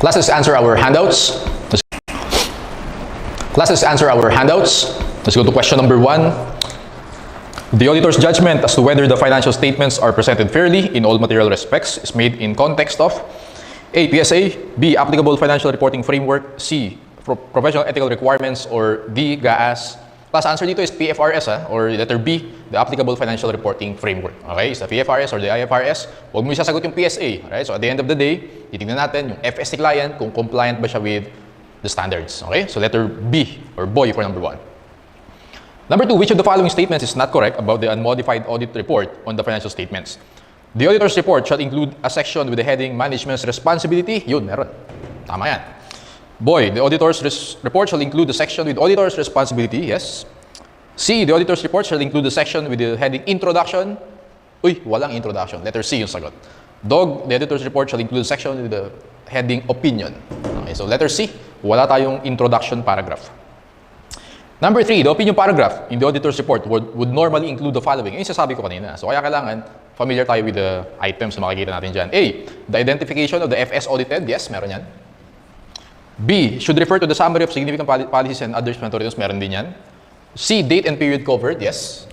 Class, let's answer our handouts. Let's go to question number 1. The auditor's judgment as to whether the financial statements are presented fairly in all material respects is made in context of A. PSA, B. Applicable financial reporting framework, C. Professional ethical requirements, or D. GAAS. Class, answer dito is PFRS or letter B, the applicable financial reporting framework. Okay, sa PFRS or the IFRS, huwag mo isasagot yung PSA. Right? So at the end of the day, titignan natin yung FS ni client kung compliant ba siya with the standards. Okay, so letter B or boy for number 1. Number 2, which of the following statements is not correct about the unmodified audit report on the financial statements? The auditor's report shall include a section with the heading Management's Responsibility. Yun, meron. Tama yan. Boy, the auditor's report shall include the section with auditor's responsibility. Yes. C, the auditor's report shall include the section with the heading Introduction. Uy, walang introduction. Letter C yung sagot. Dog, the auditor's report shall include the section with the heading Opinion. Okay, so letter C, wala tayong introduction paragraph. Number 3, the opinion paragraph in the auditor's report would normally include the following. Yung sasabi ko kanina. So kaya kailangan familiar tayo with the items na makikita natin dyan. A, the identification of the FS audited. Yes, meron yan. B, should refer to the summary of significant policies and other explanatory notes. Meron din yan. C, date and period covered. Yes.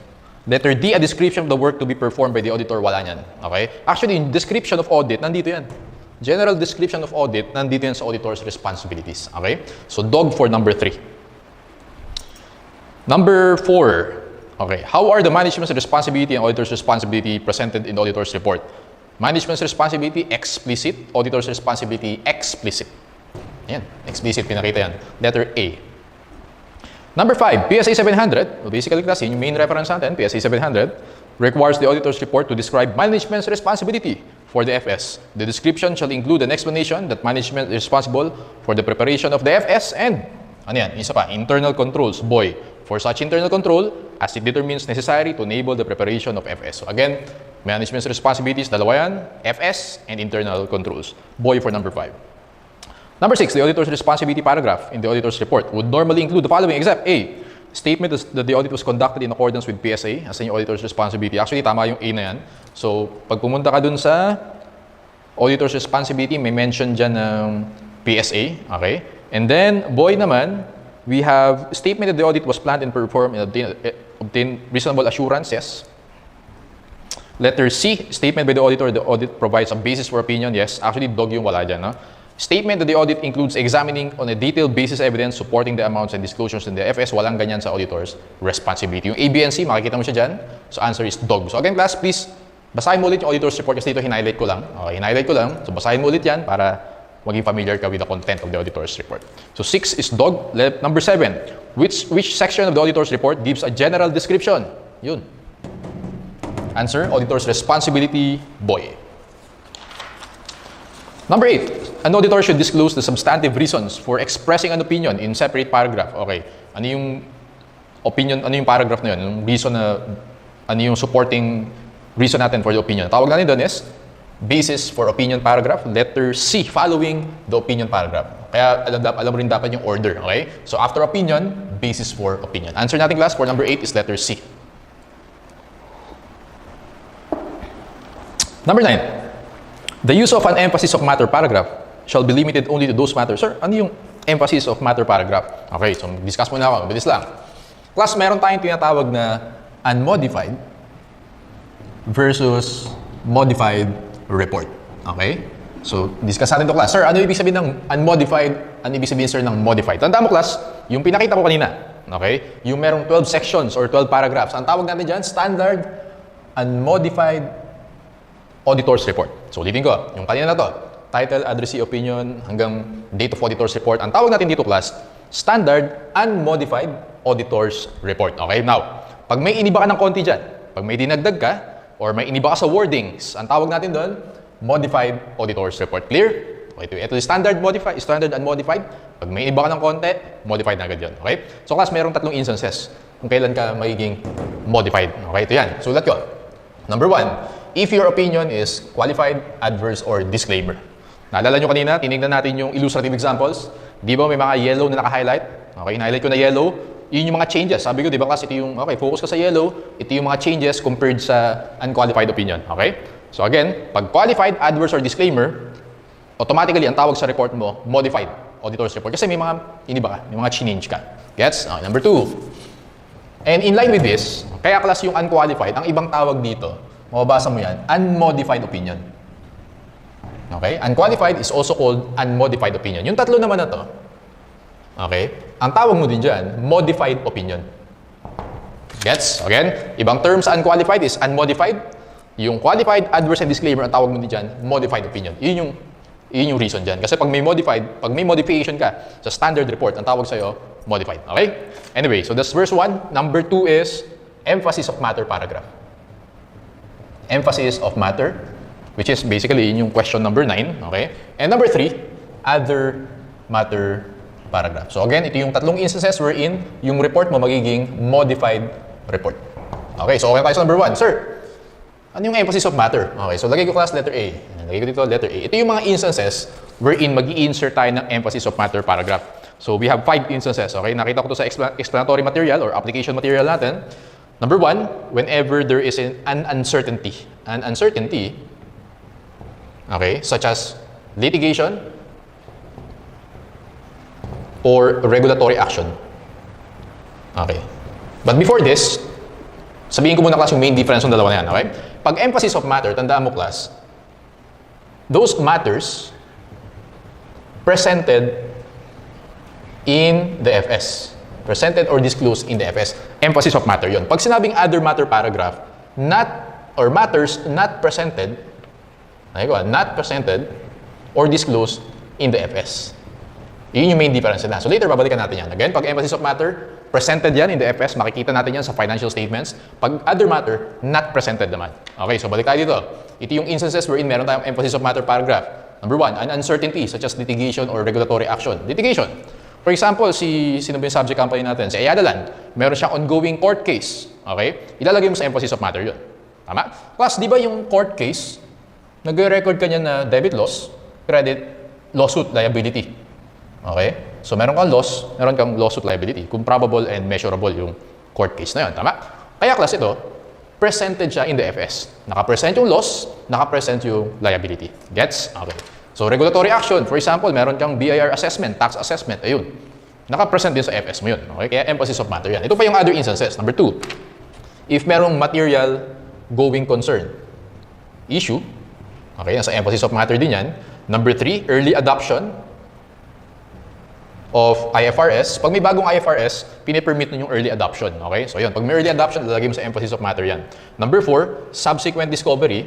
Letter D, a description of the work to be performed by the auditor. Wala yan. Okay? Actually, in description of audit, nandito yan. General description of audit, nandito yan sa auditor's responsibilities. Okay? So, dog for number 3. Number 4. Okay. How are the management's responsibility and auditor's responsibility presented in the auditor's report? Management's responsibility, explicit. Auditor's responsibility, explicit. Yan. Explicit, pinakita yan. Letter A. Number 5, PSA 700. Well, basically, class, yun yung main reference natin. PSA 700 requires the auditor's report to describe management's responsibility for the FS. The description shall include an explanation that management is responsible for the preparation of the FS and, ano yan, isa pa, internal controls. Boy, for such internal control as it determines necessary to enable the preparation of FS. So again, management's responsibilities, dalawa yan, FS and internal controls. Boy for number 5. Number 6, the auditor's responsibility paragraph in the auditor's report would normally include the following except A, statement that the audit was conducted in accordance with PSA as in yung auditor's responsibility. Actually, tama yung A na yan. So, pag pumunta ka dun sa auditor's responsibility, may mention dyan ng PSA. Okay? And then, boy naman, we have statement that the audit was planned and performed and obtained reasonable assurance. Yes. Letter C, statement by the auditor, the audit provides a basis for opinion. Yes. Actually, dog yung wala dyan. No? Statement that the audit includes examining on a detailed basis evidence supporting the amounts and disclosures in the FS. Walang ganyan sa auditor's responsibility. Yung A, B, and C, makikita mo siya dyan. So, answer is dog. So, again, class, please, basahin mo ulit yung auditor's report kasi dito hinighlight ko lang. Okay, hinighlight ko lang. So, basahin mo ulit yan para maging familiar ka with the content of the auditor's report. So, 6 is dog. Number 7, which section of the auditor's report gives a general description? Yun. Answer, auditor's responsibility, boy. Number 8, an auditor should disclose the substantive reasons for expressing an opinion in separate paragraph. Okay, ano yung opinion, ano yung paragraph na yun? Yung reason na, ano yung supporting reason natin for the opinion? Tawag natin doon is basis for opinion paragraph. Letter C, following the opinion paragraph. Kaya alam mo rin dapat yung order. Okay, so after opinion, basis for opinion. Answer natin class for number 8 is letter C. Number 9. The use of an emphasis of matter paragraph shall be limited only to those matters. Sir, ano yung emphasis of matter paragraph? Okay, so discuss muna ako. Bilis lang. Class, meron tayong tinatawag na unmodified versus modified report. Okay? So, discuss natin ito, class. Sir, ano ibig sabihin ng unmodified? Ano ibig sabihin, sir, ng modified? Tandaan mo, class, yung pinakita ko kanina. Okay? Yung merong 12 sections or 12 paragraphs. Ang tawag natin dyan, standard unmodified auditor's report. So, ulitin ko, yung kanina na to, title, addressee, opinion, hanggang date of auditor's report. Ang tawag natin dito, class, standard unmodified auditor's report. Okay, now, pag may iniba ka ng konti dyan, pag may dinagdag ka, or may iniba ka sa wordings, ang tawag natin doon, modified auditor's report. Clear? Okay, ito yung standard modified, standard unmodified. Pag may iniba ka ng konti, modified na agad yun. Okay? So, class, mayroong 3 instances kung kailan ka magiging modified. Okay, ito yan. Sulat ko. Number 1, if your opinion is qualified, adverse, or disclaimer. Naalala nyo kanina, tinignan natin yung illustrative examples. Di ba may mga yellow na naka-highlight? Okay, highlight ko na yellow. Yun yung mga changes. Sabi ko, di ba class, ito yung, okay, focus ka sa yellow. Ito yung mga changes compared sa unqualified opinion. Okay? So again, pag qualified, adverse, or disclaimer, automatically, ang tawag sa report mo, modified auditor's report. Kasi may mga, iniba ka, may mga change ka. Gets? Okay, number 2. And in line with this, kaya class yung unqualified, ang ibang tawag dito, mababasa mo yan, unmodified opinion. Okay? Unqualified is also called unmodified opinion. Yung tatlo naman na to, okay? Ang tawag mo din dyan, modified opinion. Gets? Again, ibang term sa unqualified is unmodified. Yung qualified, adverse, and disclaimer, ang tawag mo din dyan, modified opinion. Yun yung reason dyan. Kasi pag may modification ka sa standard report, ang tawag sa'yo, modified. Okay? Anyway, so that's verse 1. Number 2 is emphasis of matter paragraph. Emphasis of matter, which is basically yung question number 9. Okay? And number 3, other matter paragraph. So again, ito yung tatlong instances wherein yung report mo magiging modified report. Okay, so okay tayo sa number 1. Sir, ano yung emphasis of matter? Okay, so lagay ko class letter A. Lagay ko dito letter A. Ito yung mga instances wherein mag-i-insert tayo ng emphasis of matter paragraph. So we have 5 instances. Okay, nakita ko to sa explanatory material or application material natin. Number 1, whenever there is an uncertainty. An uncertainty, okay, such as litigation or regulatory action. Okay. But before this, sabihin ko muna class yung main difference ng dalawa na yan. Okay? Pag emphasis of matter, tandaan mo class, those matters presented in the FS. Presented or disclosed in the FS. Emphasis of matter yon. Pag sinabing other matter paragraph, matters not presented, not presented or disclosed in the FS. Yun yung main difference nila. So later, babalikan natin yan. Again, pag emphasis of matter, presented yan in the FS, makikita natin yan sa financial statements. Pag other matter, not presented naman. Okay, so balik tayo dito. Ito yung instances wherein meron tayong emphasis of matter paragraph. Number 1, an uncertainty such as litigation or regulatory action. Litigation. For example, sino ba yung subject company natin? Si Ayala Land. Meron siyang ongoing court case. Okay? Ilalagay mo sa emphasis of matter yun. Tama? Plus, di ba yung court case, nag-record ka niya na debit loss, credit, lawsuit, liability. Okay? So, meron kang loss, meron kang lawsuit liability kung probable and measurable yung court case na yun. Tama? Kaya class ito, presented siya in the FS. Naka-present yung loss, naka-present yung liability. Gets? Okay. So, regulatory action. For example, meron kang BIR assessment, tax assessment. Ayun. Naka-present din sa FS mo yun. Okay? Kaya emphasis of matter yan. Ito pa yung other instances. Number 2, if merong material going concern issue, okay, nasa emphasis of matter din yan. Number 3, early adoption of IFRS. Pag may bagong IFRS, pinipermit nun yung early adoption. Okay? So yun, pag may early adoption, lalagay mo sa emphasis of matter yan. Number 4, subsequent discovery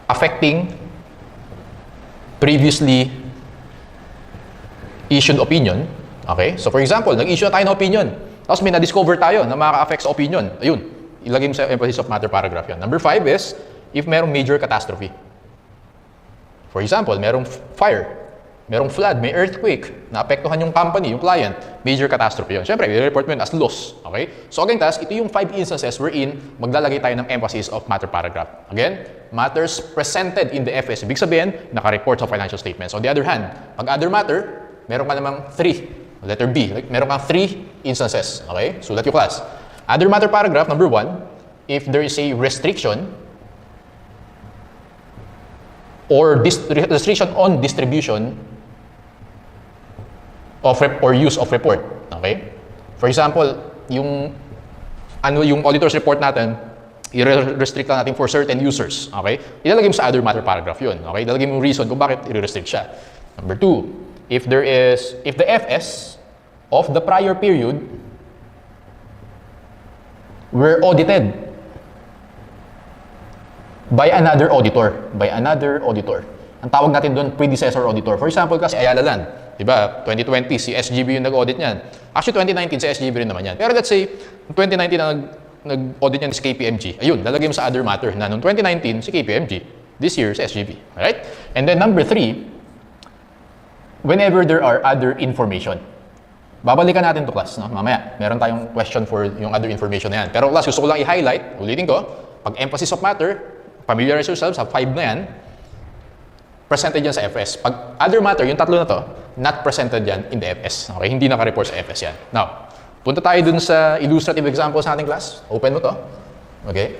affecting previously issued opinion. Okay? So for example, nag-issue na tayo ng opinion. Tapos may na-discover tayo na makaka-affect sa opinion. Ayun, ilagay mo sa emphasis of matter paragraph yan. Number 5 is, if merong major catastrophe. For example, merong fire, merong flood, may earthquake, naapektuhan yung company, yung client, major catastrophe yun. Siyempre, i-report mo yun as loss. Okay? So again, ito yung 5 instances wherein maglalagay tayo ng emphasis of matter paragraph. Again, matters presented in the FS. Ibig sabihin, naka-report sa financial statements. On the other hand, pag other matter, meron ka namang 3. Letter B. Like, meron kang 3 instances. Okay? Sulat yung class. Other matter paragraph, number 1, if there is a restriction or restriction on distribution of or use of report. Okay? For example, yung auditor's report natin, i-restrict lang natin for certain users. Okay? Ilalagay mo sa other matter paragraph yun. Okay? Ilalagay mo yung reason kung bakit i-restrict siya. Number 2, if the FS of the prior period were audited by another auditor. Ang tawag natin doon, predecessor auditor. For example, kasi Ayala Land. Diba? 2020, si SGB yung nag-audit niyan. Actually, 2019, si SGB rin naman yan. Pero let's say, 2019 na nag-audit niyan si KPMG. Ayun, lalagay mo sa other matter na noong 2019, si KPMG. This year, si SGB. Alright? And then number 3, whenever there are other information. Babalikan natin to class. No? Mamaya, meron tayong question for yung other information na yan. Pero class, gusto ko lang i-highlight, ulitin ko, pag emphasis of matter, familiarize yourselves, sa 5 na yan, presented yan sa FS. Pag other matter, yung tatlo na to, not presented yan in the FS. Okay? Hindi naka-report sa FS yan. Now, punta tayo dun sa illustrative examples sa ating class. Open mo to. Okay?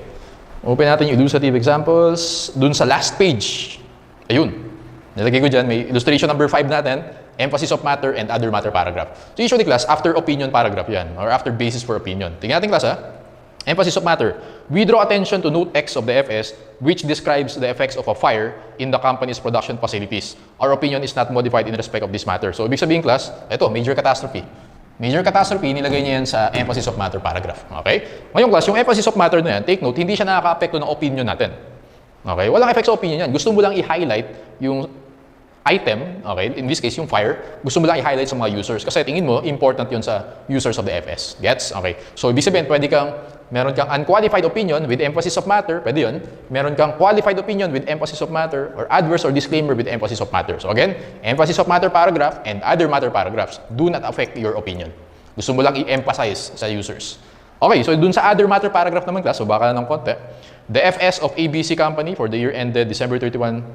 Open natin yung illustrative examples. Dun sa last page. Ayun. Nilagay ko dyan, may illustration number 5 natin. Emphasis of matter and other matter paragraph. So usually class, after opinion paragraph yan. Or after basis for opinion. Tingnan natin class ha. Emphasis of matter. We draw attention to note X of the FS, which describes the effects of a fire in the company's production facilities. Our opinion is not modified in respect of this matter. So ibig sabihin class, ito, major catastrophe. Major catastrophe, nilagay niya yan sa emphasis of matter paragraph. Okay? Ngayon class, yung emphasis of matter na yan, take note, hindi siya nakaka-apekto ng opinion natin. Okay? Walang effect sa opinion yan. Gusto mo lang i-highlight yung item, okay? In this case, yung fire, gusto mo lang i-highlight sa mga users. Kasi tingin mo, important yun sa users of the FS. Gets? Okay? So, ibig sabihin, meron kang unqualified opinion with emphasis of matter, pwede yun. Meron kang qualified opinion with emphasis of matter, or adverse or disclaimer with emphasis of matter. So again, emphasis of matter paragraph and other matter paragraphs do not affect your opinion. Gusto mo lang i-emphasize sa users. Okay, so dun sa other matter paragraph naman class, so baka na ng konti. The FS of ABC Company for the year ended December 31,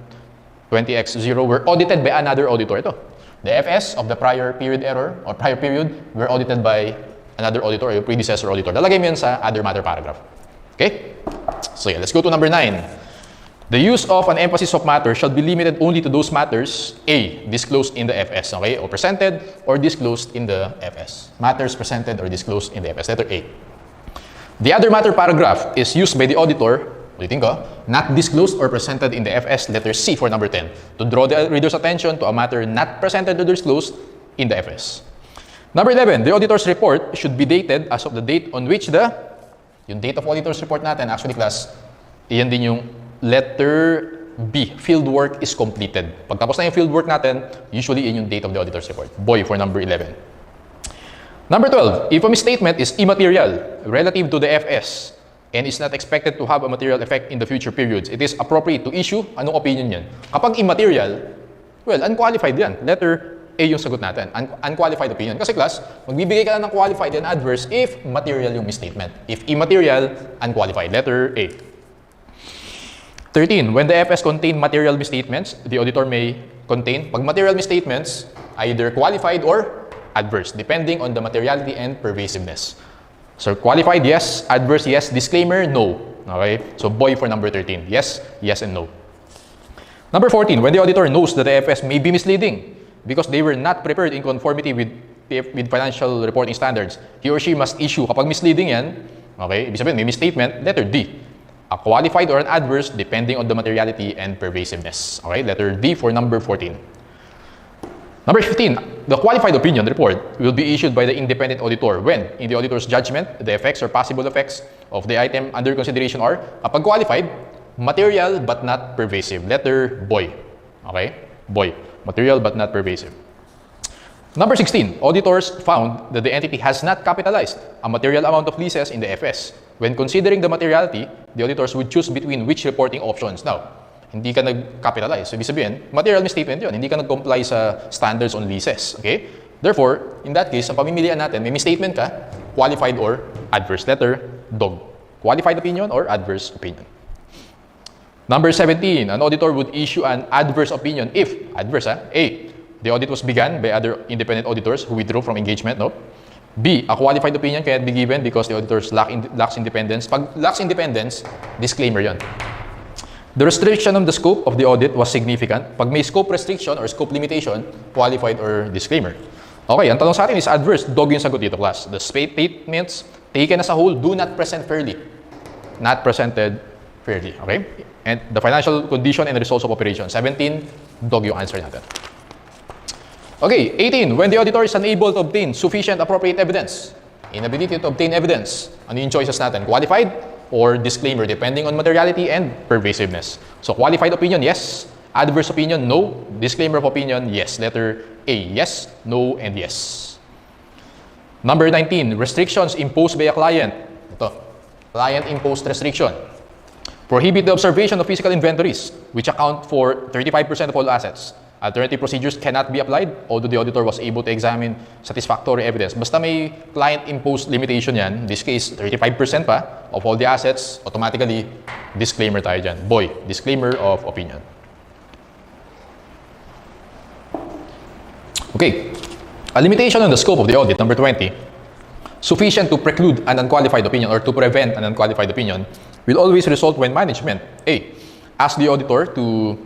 20X0 were audited by another auditor. Ito. The FS of the prior period error or prior period were audited by another auditor or your predecessor auditor. Lalagay mo yan sa other matter paragraph. Okay? So yeah, let's go to number 9. The use of an emphasis of matter shall be limited only to those matters A, disclosed in the FS, okay? O presented or disclosed in the FS. Matters presented or disclosed in the FS. Letter A. The other matter paragraph is used by the auditor, ulitin ko, not disclosed or presented in the FS, letter C for number 10, to draw the reader's attention to a matter not presented or disclosed in the FS. Number 11, the auditor's report should be dated as of the date on which yung date of auditor's report natin, actually class, iyan din yung letter B, field work is completed. Pag tapos na yung field work natin, usually in yung date of the auditor's report. Boy for number 11. Number 12, if a misstatement is immaterial relative to the FS and is not expected to have a material effect in the future periods, it is appropriate to issue, anong opinion yan? Kapag immaterial, well, unqualified yan. Letter A yung sagot natin, unqualified opinion. Kasi class, magbibigay ka lang ng qualified and adverse if material yung misstatement. If immaterial, unqualified. Letter A. 13. When the FS contain material misstatements, the auditor may contain, pag material misstatements, either qualified or adverse, depending on the materiality and pervasiveness. So, qualified, yes. Adverse, yes. Disclaimer, no. Okay? So, boy for number 13. Yes, yes, and no. Number 14. When the auditor knows that the FS may be misleading, because they were not prepared in conformity with financial reporting standards, he or she must issue, kapag misleading yan, okay, ibig sabihin, may misstatement, letter D, a qualified or an adverse depending on the materiality and pervasiveness. Okay, letter D for number 14. Number 15, the qualified opinion report will be issued by the independent auditor when, in the auditor's judgment, the effects or possible effects of the item under consideration are, kapag qualified, material but not pervasive. Letter boy. Okay, boy. Material but not pervasive. Number 16, auditors found that the entity has not capitalized a material amount of leases in the FS. When considering the materiality, the auditors would choose between which reporting options. Now, hindi ka nag-capitalize. So, ibig sabihin, material misstatement yun. Hindi ka nag-comply sa standards on leases. Okay? Therefore, in that case, ang pamimilian natin, may misstatement ka, qualified or adverse. Letter, dog. Qualified opinion or adverse opinion. Number 17, an auditor would issue an adverse opinion if, adverse A, the audit was begun by other independent auditors who withdrew from engagement, no? B, a qualified opinion cannot be given because the auditors lacks independence. Pag lacks independence, disclaimer yon. The restriction of the scope of the audit was significant. Pag may scope restriction or scope limitation, qualified or disclaimer. Okay, ang tanong sa atin is adverse. Dog yung sagot dito, class. The statements taken as a whole do not present fairly. Not presented fairly, okay? And the financial condition and results of operation. 17, dog yung answer natin. Okay, 18. When the auditor is unable to obtain sufficient appropriate evidence, inability to obtain evidence, ano yung choices natin? Qualified or disclaimer, depending on materiality and pervasiveness. So, qualified opinion, yes. Adverse opinion, no. Disclaimer of opinion, yes. Letter A, yes, no, and yes. Number 19. Restrictions imposed by a client. Ito, client-imposed restriction. Prohibit the observation of physical inventories, which account for 35% of all assets. Alternative procedures cannot be applied, although the auditor was able to examine satisfactory evidence. Basta may client-imposed limitation yan, in this case, 35% pa of all the assets, automatically, disclaimer tayo dyan. Boy, disclaimer of opinion. Okay, a limitation on the scope of the audit, number 20, sufficient to preclude an unqualified opinion or to prevent an unqualified opinion will always result when management A. Ask the auditor to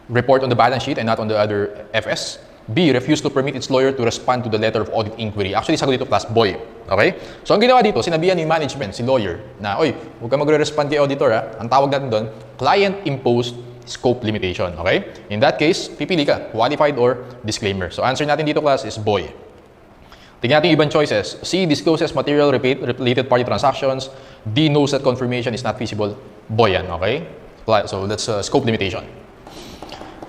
report on the balance sheet and not on the other FS. B. Refuse to permit its lawyer to respond to the letter of audit inquiry. Actually, sagot dito class boy. Okay? So, ang ginawa dito, sinabihan ni management, si lawyer, na, oy, huwag ka magre-respond kay auditor, ha? Ang tawag natin doon, client-imposed scope limitation. Okay? In that case, pipili ka, qualified or disclaimer. So, answer natin dito class is boy. Tingnan natin yung ibang choices. C. Discloses material related party transactions. D. Knows that confirmation is not feasible. Boy yan. Okay? So, that's scope limitation.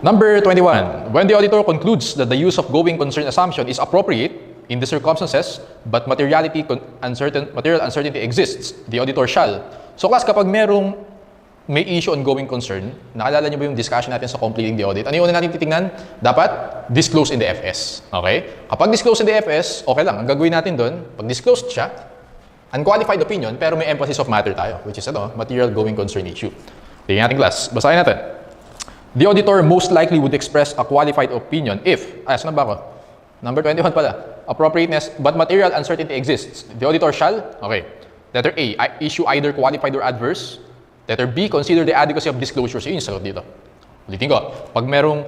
Number 21. When the auditor concludes that the use of going concern assumption is appropriate in the circumstances, but material uncertainty exists, the auditor shall. So class, kapag may issue on going concern, nakalala niyo ba yung discussion natin sa completing the audit? Ano yung una natin titingnan? Dapat disclose in the FS. Okay? Kapag disclose in the FS, okay lang. Ang gagawin natin doon, pag disclosed siya, unqualified opinion, pero may emphasis of matter tayo, which is material going concern issue. Tingnan natin class. Basahin natin. The auditor most likely would express a qualified opinion if, saan ba ako? Number 21 pala. Appropriateness, but material uncertainty exists. The auditor shall, okay. Letter A, issue either qualified or adverse. Letter B, consider the adequacy of disclosures. Yun yung sagot dito. Ulitin ko, pag merong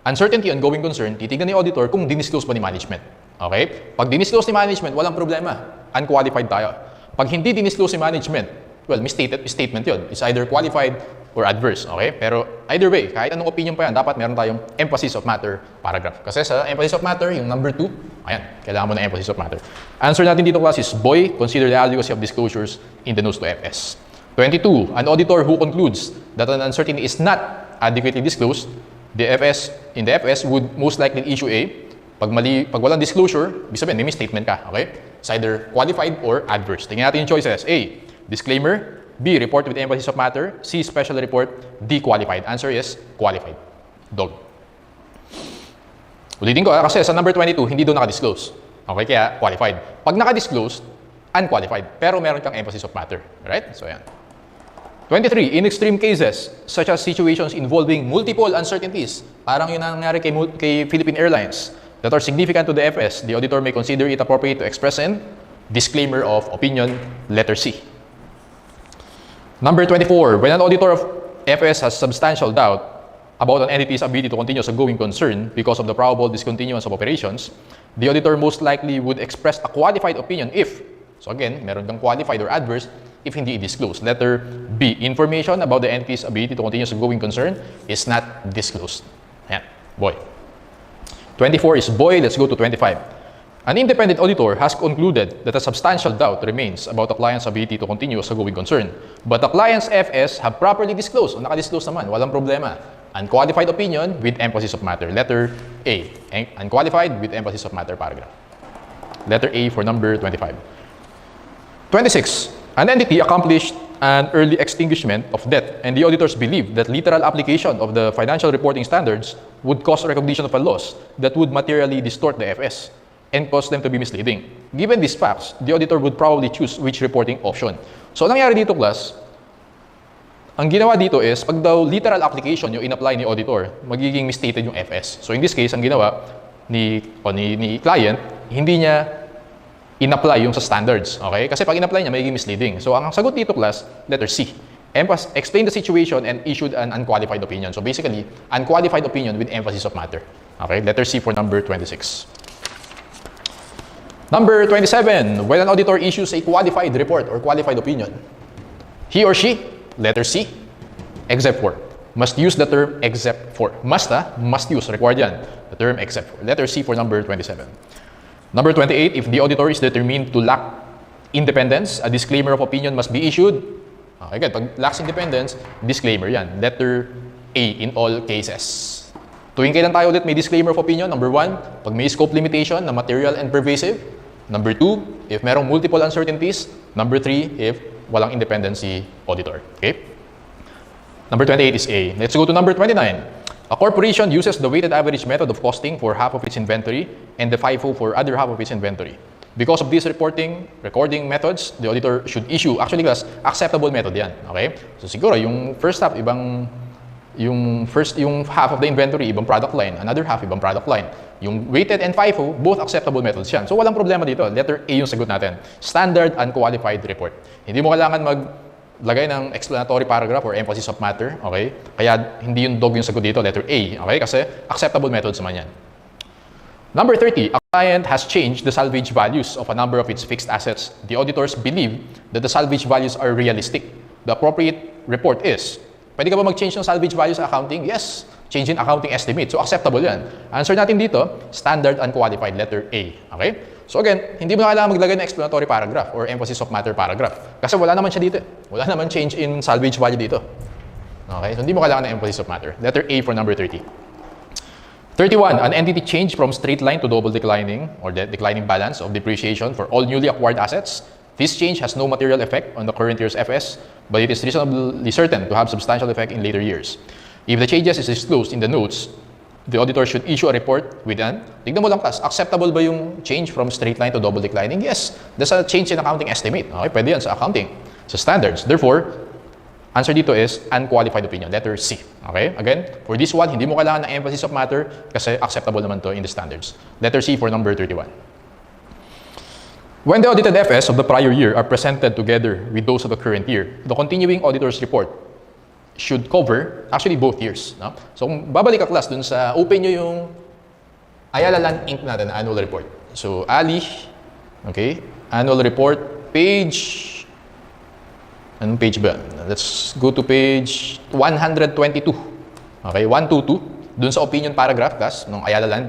uncertainty on going concern, titignan ni auditor kung dinisclose ba ni management. Okay? Pag dinisclose ni management, walang problema. Unqualified tayo. Pag hindi dinisclose ni management, well, statement yun. It's either qualified or adverse, okay? Pero either way, kahit anong opinion pa yan, dapat meron tayong emphasis of matter paragraph. Kasi sa emphasis of matter, yung number 2, ayan, kailangan mo ng emphasis of matter. Answer natin dito class is boy, consider the adequacy of disclosures in the notes to FS. 22, an auditor who concludes that an uncertainty is not adequately disclosed, in the FS would most likely issue A. Pag walang disclosure, ibig sabihin, may misstatement ka, okay? It's either qualified or adverse. Tingnan natin yung choices. A, disclaimer. B, report with emphasis of matter. C, special report. D, qualified. Answer is qualified. Dog. Ulitin ko, kasi sa number 22, hindi doon naka-disclose. Okay, kaya qualified. Pag naka-disclose, unqualified. Pero meron kang emphasis of matter. Right? So, yan. 23, in extreme cases, such as situations involving multiple uncertainties, parang yun ang nangyari kay Philippine Airlines, that are significant to the FS, the auditor may consider it appropriate to express an disclaimer of opinion, letter C. Number 24, when an auditor of FS has substantial doubt about an entity's ability to continue as a going concern because of the probable discontinuance of operations, the auditor most likely would express a qualified opinion if, so again, meron kang qualified or adverse, if hindi i-disclose. Letter B, information about the entity's ability to continue as a going concern is not disclosed. Ayan, boy. 24 is boy, let's go to 25. An independent auditor has concluded that a substantial doubt remains about the client's ability to continue as a going concern. But the client's FS have properly disclosed, o naka-disclose naman, walang problema. Unqualified opinion with emphasis of matter. Letter A, unqualified with emphasis of matter paragraph. Letter A for number 25. 26, an entity accomplished an early extinguishment of debt and the auditors believe that literal application of the financial reporting standards would cause recognition of a loss that would materially distort the FS and cause them to be misleading. Given these facts, the auditor would probably choose which reporting option. So, ang nangyari dito, class, ang ginawa dito is, pag daw literal application yung in-apply ni auditor, magiging misstated yung FS. So, in this case, ang ginawa ni client, hindi niya in-apply yung sa standards. Okay? Kasi pag in-apply niya, magiging misleading. So, ang sagot dito, class, letter C. Explain the situation and issued an unqualified opinion. So, basically, unqualified opinion with emphasis of matter. Okay? Letter C for number 26. Number 27, when an auditor issues a qualified report or qualified opinion, he or she, letter C, except for, must use the term except for. Must use, required yan, the term except for. Letter C for number 27. Number 28, if the auditor is determined to lack independence, a disclaimer of opinion must be issued. Okay, good. Pag lacks independence, disclaimer yan. Letter A in all cases. Tuwing kailan tayo ulit may disclaimer of opinion? Number 1, pag may scope limitation na material and pervasive. Number 2, if merong multiple uncertainties. Number 3, if walang independency auditor. Okay? Number 28 is A. Let's go to number 29. A corporation uses the weighted average method of costing for half of its inventory and the FIFO for other half of its inventory. Because of these recording methods, the auditor should issue, actually guys, acceptable method yan. Okay? So siguro, yung first half, yung half of the inventory, ibang product line. Another half, ibang product line. Yung weighted and FIFO, both acceptable methods yan. So walang problema dito. Letter A yung sagot natin. Standard unqualified report. Hindi mo kailangan lagay ng explanatory paragraph or emphasis of matter. Okay? Kaya hindi yung dog yung sagot dito, letter A. Okay? Kasi acceptable methods naman yan. Number 30, a client has changed the salvage values of a number of its fixed assets. The auditors believe that the salvage values are realistic. The appropriate report is, pwede ka ba mag-change ng salvage values sa accounting? Yes. Change in accounting estimate. So, acceptable yan. Answer natin dito, standard unqualified, letter A. Okay? So, again, hindi mo na kailangan maglagay ng explanatory paragraph or emphasis of matter paragraph. Kasi wala naman siya dito. Wala naman change in salvage value dito. Okay? So, hindi mo kailangan ng emphasis of matter. Letter A for number 30. 31, an entity changed from straight line to double declining or declining balance of depreciation for all newly acquired assets. This change has no material effect on the current year's FS, but it is reasonably certain to have substantial effect in later years. If the changes is disclosed in the notes, the auditor should issue a report with an, tignan mo lang class, acceptable ba yung change from straight line to double declining? Yes, that's a change in accounting estimate. Okay, pwede yan sa accounting, sa standards. Therefore, answer dito is unqualified opinion, letter C. Okay? Again, for this one, hindi mo kailangan ng emphasis of matter kasi acceptable naman to in the standards. Letter C for number 31. When the audited FS of the prior year are presented together with those of the current year, the continuing auditor's report should cover actually both years. No? So, kung babalik ka class dun sa, open nyo yung Ayala Land Inc. natin, annual report. So, Ali, okay, annual report, page, anong page ba? Let's go to page 122. Okay, 122. Dun sa opinion paragraph, class, ng Ayala Land.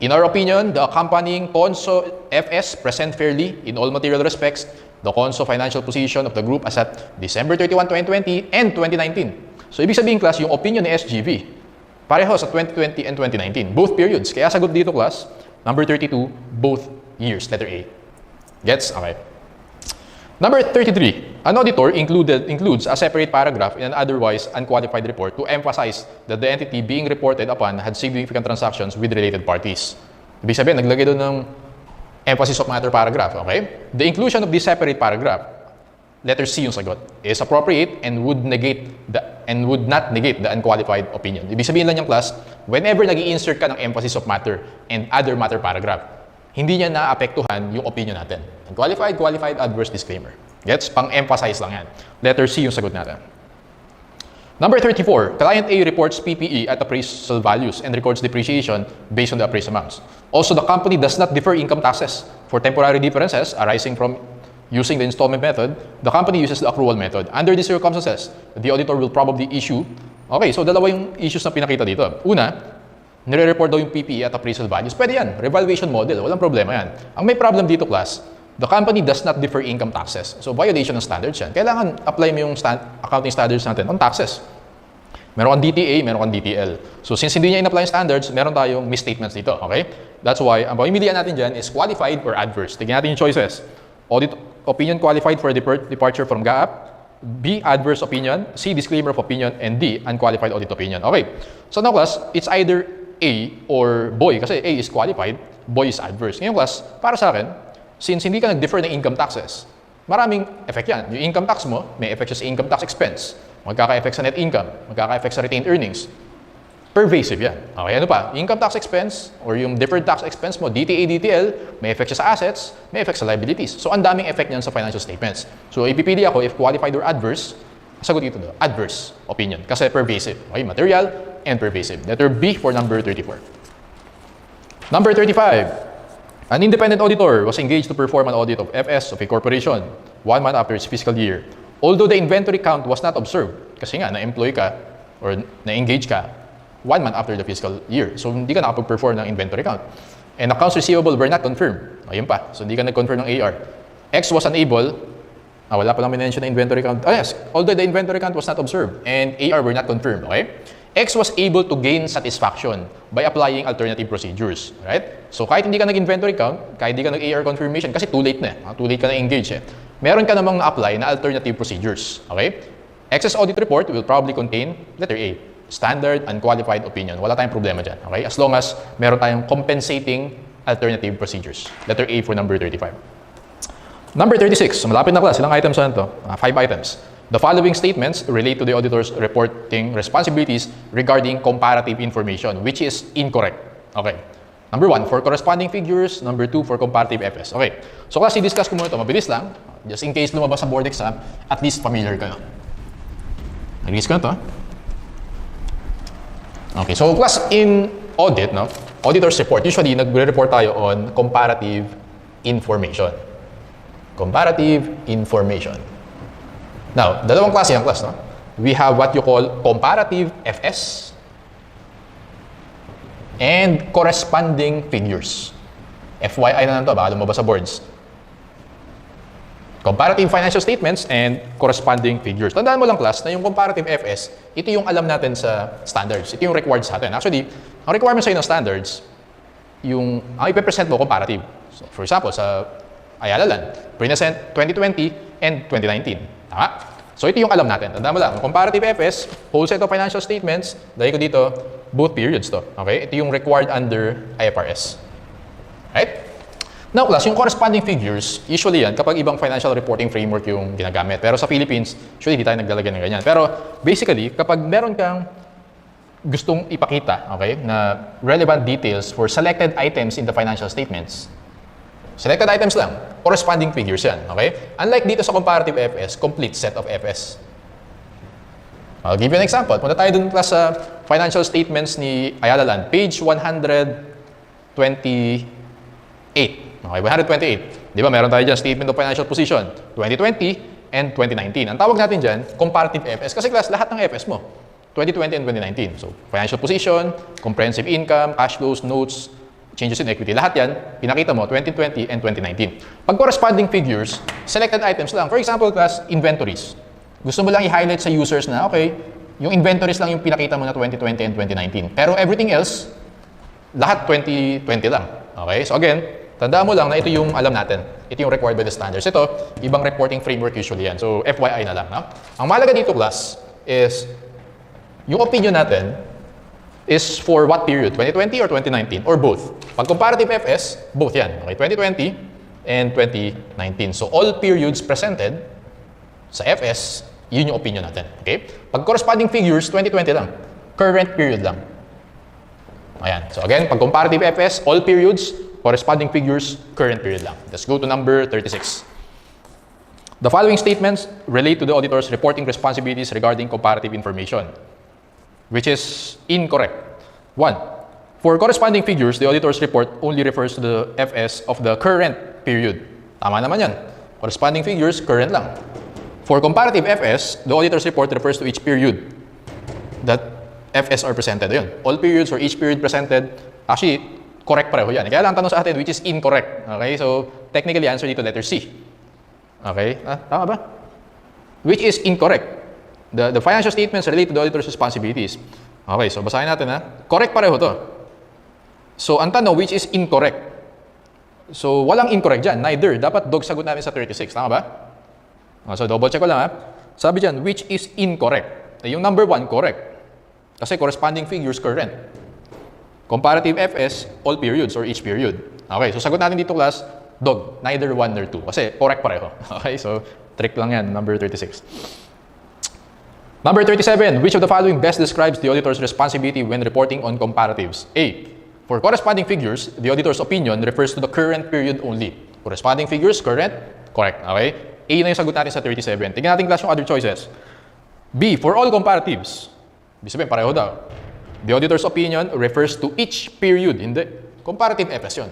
In our opinion, the accompanying Conso FS present fairly in all material respects the Conso financial position of the group as at December 31, 2020 and 2019. So, ibig sabihin, class, yung opinion ni SGV, pareho sa 2020 and 2019. Both periods. Kaya sagot dito, class, number 32, both years, letter A. Gets? Okay. Number 33, an auditor includes a separate paragraph in an otherwise unqualified report to emphasize that the entity being reported upon had significant transactions with related parties. Ibig sabihin, naglagay doon ng emphasis of matter paragraph, okay? The inclusion of this separate paragraph, letter C yung sagot, is appropriate and would not negate the unqualified opinion. Ibig sabihin lang yung class, whenever nag-i-insert ka ng emphasis of matter and other matter paragraph, hindi niya naapektuhan yung opinion natin. Unqualified, qualified, adverse, disclaimer. Gets? Pang-emphasize lang yan. Letter C yung sagot natin. Number 34, client A reports PPE at appraisal values and records depreciation based on the appraised amounts. Also, the company does not defer income taxes. For temporary differences arising from using the installment method, the company uses the accrual method. Under these circumstances, the auditor will probably issue. Okay, so dalawa yung issues na pinakita dito. Una, nire-report daw yung PPE at appraisal values. Pwede yan. Revaluation model. Walang problema yan. Ang may problem dito, class, the company does not defer income taxes. So, violation ng standards yan. Kailangan apply mo yung accounting standards natin on taxes. Meron kang DTA, meron kang DTL. So, since hindi niya in-apply standards, meron tayong misstatements dito. Okay? That's why, ang pamimilian natin dyan is qualified or adverse. Tignan natin yung choices. Audit opinion qualified for departure from GAAP. B, adverse opinion. C, disclaimer of opinion. And D, unqualified audit opinion. Okay. So, now, class, it's either A or boy, kasi A is qualified, boy is adverse. Ngayon class, para sa akin, since hindi ka nag-defer ng income taxes, maraming effect yan. Yung income tax mo, may effect siya sa income tax expense. Magkaka-effect sa net income, magkaka-effect sa retained earnings. Pervasive yan. Okay, ano pa? Income tax expense or yung deferred tax expense mo, DTA, DTL, may effect siya sa assets, may effect sa liabilities. So, ang daming effect niyan sa financial statements. So, ipipili ako if qualified or adverse, sagot dito doon, adverse opinion. Kasi pervasive. Okay, material and pervasive. Letter B for number 34. Number 35. An independent auditor was engaged to perform an audit of FS of a corporation 1 month after its fiscal year. Although the inventory count was not observed, kasi nga, na-employ ka or na-engage ka 1 month after the fiscal year. So, hindi ka nakapag-perform ng inventory count. And accounts receivable were not confirmed. Ayun pa. So, hindi ka nag-confirm ng AR. X was unable. Wala pa lang mention na inventory count. Yes. Although the inventory count was not observed and AR were not confirmed. Okay? X was able to gain satisfaction by applying alternative procedures. Right? So, kahit hindi ka nag-inventory count, kahit hindi ka nag-AR confirmation, kasi too late na. Too late ka na engage. Meron ka namang na-apply na alternative procedures. Okay? X's audit report will probably contain letter A, standard unqualified opinion. Wala tayong problema dyan. Okay? As long as meron tayong compensating alternative procedures. Letter A for number 35. Number 36. Malapit na class. Ilang items na ito? 5 items. The following statements relate to the auditor's reporting responsibilities regarding comparative information, which is incorrect. Okay. Number 1, for corresponding figures. Number 2, for comparative FS. Okay. So class, i-discuss ko muna ito. Mabilis lang. Just in case lumabas sa board exam, at least familiar kayo. Nag-release ko na ito. Okay. So class, in audit, no? Auditor's report, usually nagre-report tayo on comparative information. Comparative information. Now, dalawang klase yung class, no? We have what you call comparative FS and corresponding figures. FYI na lang ito, baka lumabas sa boards. Comparative financial statements and corresponding figures. Tandaan mo lang class na yung comparative FS, ito yung alam natin sa standards. Ito yung required sa atin. Actually, ang requirement sa'yo ng standards, ang ipipresent mo comparative. So, for example, sa Ayala Land, present 2020 and 2019. Tama? So ito yung alam natin. Tandaan mo lang, comparative FS, whole set of financial statements, dahil ko dito, both periods to. Okay? Ito yung required under IFRS. Right? Now class, yung corresponding figures, usually yan, kapag ibang financial reporting framework yung ginagamit. Pero sa Philippines, usually hindi tayo naglalagay ng ganyan. Pero basically, kapag meron kang gustong ipakita, okay, na relevant details for selected items in the financial statements, selected items lang, corresponding figures yan, okay? Unlike dito sa comparative FS, complete set of FS. I'll give you an example. Punta tayo dun class sa financial statements ni Ayala Land, page 128. Okay, 128. Di ba, meron tayo dyan, statement of financial position, 2020 and 2019. Ang tawag natin dyan, comparative FS. Kasi class, lahat ng FS mo, 2020 and 2019. So, financial position, comprehensive income, cash flows, notes, changes in equity. Lahat yan, pinakita mo, 2020 and 2019. Pag corresponding figures, selected items lang. For example, class, inventories. Gusto mo lang i-highlight sa users na, okay, yung inventories lang yung pinakita mo na 2020 and 2019. Pero everything else, lahat 2020 lang. Okay? So again, tandaan mo lang na ito yung alam natin. Ito yung required by the standards. Ito, ibang reporting framework usually yan. So FYI na lang. No? Ang mahalaga dito, class, is yung opinion natin is for what period? 2020 or 2019? Or both? Pag comparative FS, both yan. Okay? 2020 and 2019. So all periods presented sa FS, yun yung opinion natin. Okay? Pag corresponding figures, 2020 lang. Current period lang. Ayan. So again, pag comparative FS, all periods, corresponding figures, current period lang. Let's go to number 36. The following statements relate to the auditor's reporting responsibilities regarding comparative information, which is incorrect. 1. For corresponding figures, the auditor's report only refers to the FS of the current period. Tama naman yan. Corresponding figures, current lang. For comparative FS, the auditor's report refers to each period that FS are presented. Ayun. All periods or each period presented, actually, correct pareho yan. Kaya lang tanong sa atin, which is incorrect. Okay? So, technically, answer dito, letter C. Okay? Tama ba? Which is incorrect. The financial statements relate to the auditor's responsibilities. Okay, so basahin natin ha. Correct pareho to. So, ang tanong, which is incorrect. So, walang incorrect dyan. Neither. Dapat dog sagot natin sa 36. Tama ba? So, double check ko lang ha. Sabi dyan, which is incorrect. Yung number 1, correct. Kasi corresponding figures, current. Comparative FS, all periods or each period. Okay, so sagot natin dito class, dog. Neither 1 nor 2. Kasi correct pareho. Okay, so trick lang yan, number 36. Number 37, which of the following best describes the auditor's responsibility when reporting on comparatives? A. For corresponding figures, the auditor's opinion refers to the current period only. Corresponding figures, current, correct. Okay? A na yung sagot natin sa 37. Tingnan natin class yung other choices. B. For all comparatives. Ibig sabihin, pareho daw. The auditor's opinion refers to each period. Hindi. Comparative FS yun.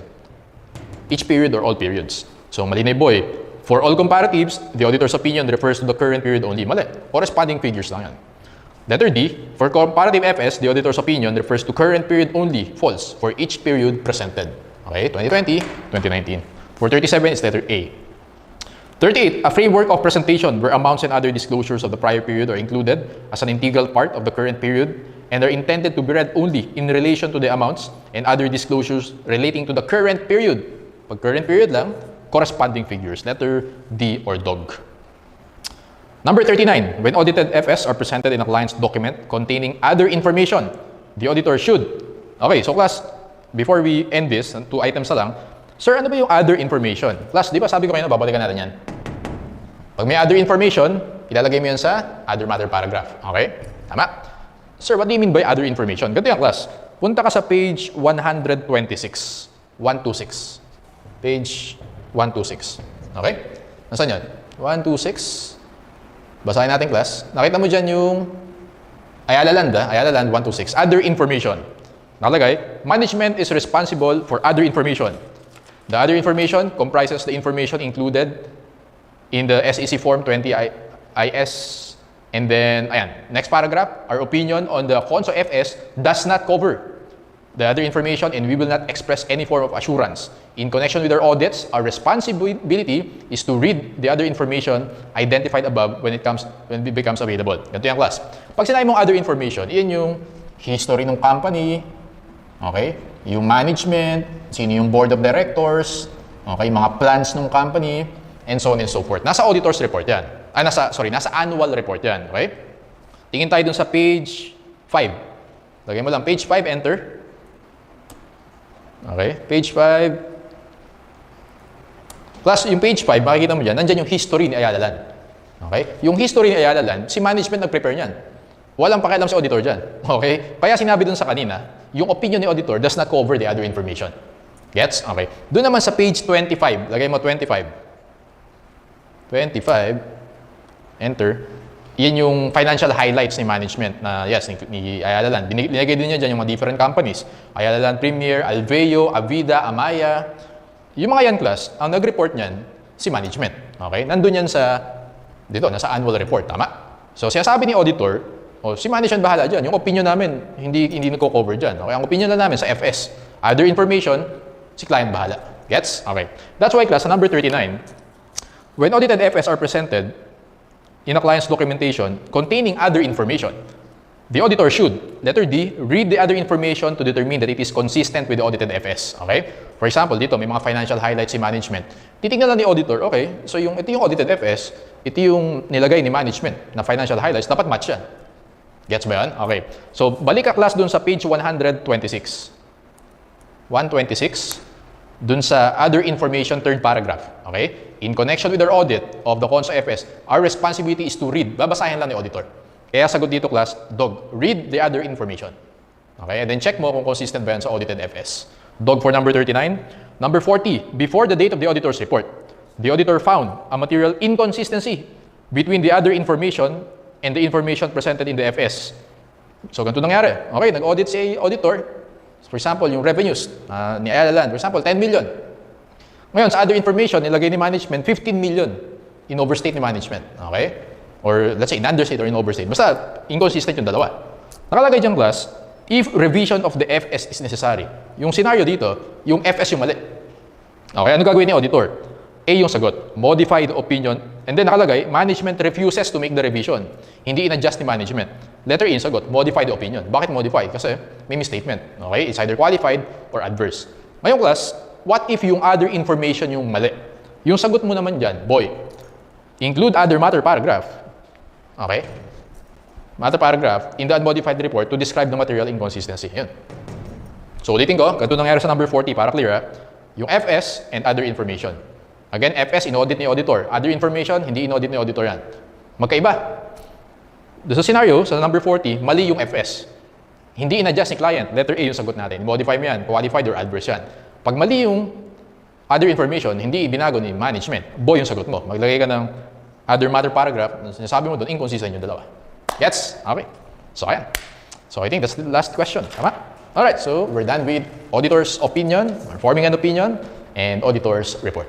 Each period or all periods. So, mali na yung boy. For all comparatives, the auditor's opinion refers to the current period only. Mali. Corresponding figures lang yan. Letter D. For comparative FS, the auditor's opinion refers to current period only. False. For each period presented. Okay? 2020, 2019. For 37, it's letter A. 38. A framework of presentation where amounts and other disclosures of the prior period are included as an integral part of the current period and are intended to be read only in relation to the amounts and other disclosures relating to the current period. Pag current period lang, corresponding figures. Letter D or dog. Number 39. When audited FS are presented in a client's document containing other information, the auditor should... Okay, so class, before we end this, 2 items na lang, sir, ano ba yung other information? Class, di ba sabi ko kayo na babalikan natin yan? Pag may other information, ilalagay mo yan sa other matter paragraph. Okay? Tama? Sir, what do you mean by other information? Ganito yung class. punta ka sa page 126. 126. Page 126. Okay? Nasaan yan? 126. Basahin natin, class. Nakita mo dyan yung Ayala Land 126. Other information. Nakalagay, management is responsible for other information. The other information comprises the information included in the SEC Form 20 IS. And then, ayan, next paragraph, our opinion on the CONSO FS does not cover the other information and we will not express any form of assurance. In connection with our audits, our responsibility is to read the other information identified above when it becomes available. Ganito yung class. Pag sinabi mong other information, iyan yung history ng company, okay? Yung management, sino yung board of directors, okay? Mga plans ng company, and so on and so forth. Nasa auditor's report yan. Nasa annual report yan, okay? Tingin tayo dun sa page 5. Lagay mo lang, page 5, enter. Okay, page 5. Plus, yung page 5, makikita mo dyan, nandyan yung history ni Ayala Land. Okay? Yung history ni Ayala Land, si management nag-prepare niyan. Walang pakialam si auditor dyan. Okay? Kaya sinabi dun sa kanina, yung opinion ni auditor does not cover the other information. Gets? Okay. Doon naman sa page 25, lagay mo 25. 25, enter. Yan yung financial highlights ni management na, yes, ni Ayala Land. Linagay din niya dyan yung mga different companies. Ayala Land Premier, Alveo, Avida, Amaya. Yung mga yan, class, ang nag-report niyan, si management. Okay? Nandun yan sa, dito, nasa annual report. Tama? So, sinasabi ni auditor, si management bahala dyan. Yung opinion namin, hindi nagko-cover dyan. Okay? Ang opinion na namin sa FS. Other information, si client bahala. Gets? Okay. That's why, class, sa number 39, when audited FS are presented in a client's documentation containing other information, the auditor should, letter D, read the other information to determine that it is consistent with the audited FS. Okay? For example, dito may mga financial highlights si management. Titignan lang ni auditor, okay, so ito yung audited FS, ito yung nilagay ni management na financial highlights, dapat match yan. Gets ba yan? Okay. So, balik ka, class dun sa page 126. 126. Dun sa other information, third paragraph. Okay? In connection with our audit of the CONSO FS, our responsibility is to read. Babasahin lang ni auditor. Kaya sagot dito, class, dog, read the other information. Okay? And then check mo kung consistent ba yan sa audited FS. Dog for number 39. Number 40, before the date of the auditor's report, the auditor found a material inconsistency between the other information and the information presented in the FS. So, ganito nangyari. Okay, nag-audit si auditor. For example, yung revenues ni Ayala Land, for example, 10 million. Ngayon, sa other information, nilagay ni management, 15 million in overstate ni management. Okay? Or let's say, in understate or in overstate. Basta, inconsistent yung dalawa. Nakalagay dyan, class, if revision of the FS is necessary. Yung scenario dito, yung FS yung mali. Okay, ano gagawin ni auditor? A yung sagot, modify the opinion, and then nakalagay, management refuses to make the revision. Hindi in-adjust ni management. Letter A yung sagot, modify the opinion. Bakit modify? Kasi may misstatement. Okay, it's either qualified or adverse. Ngayon, class, what if yung other information yung mali? Yung sagot mo naman dyan, boy, include other matter paragraph. Okay? Matter paragraph in the unmodified report to describe the material inconsistency. Yun. So, ulitin ko, ganito nangyari sa number 40 para clear, ha? Yung FS and other information. Again, FS, in-audit ni auditor. Other information, hindi in-audit ni auditor yan. Magkaiba. Doon sa scenario, sa number 40, mali yung FS. Hindi in-adjust ni client. Letter A yung sagot natin. Modify mo yan, qualified or adverse yan. Pag mali yung other information, hindi binago ni management. Boy yung sagot mo. Maglagay ka ng other matter paragraph, sinasabi mo doon, inconsistent yung dalawa. Gets? Okay. So, ayan. So, I think that's the last question. Tama? Alright, so we're done with auditor's opinion, forming an opinion, and auditor's report.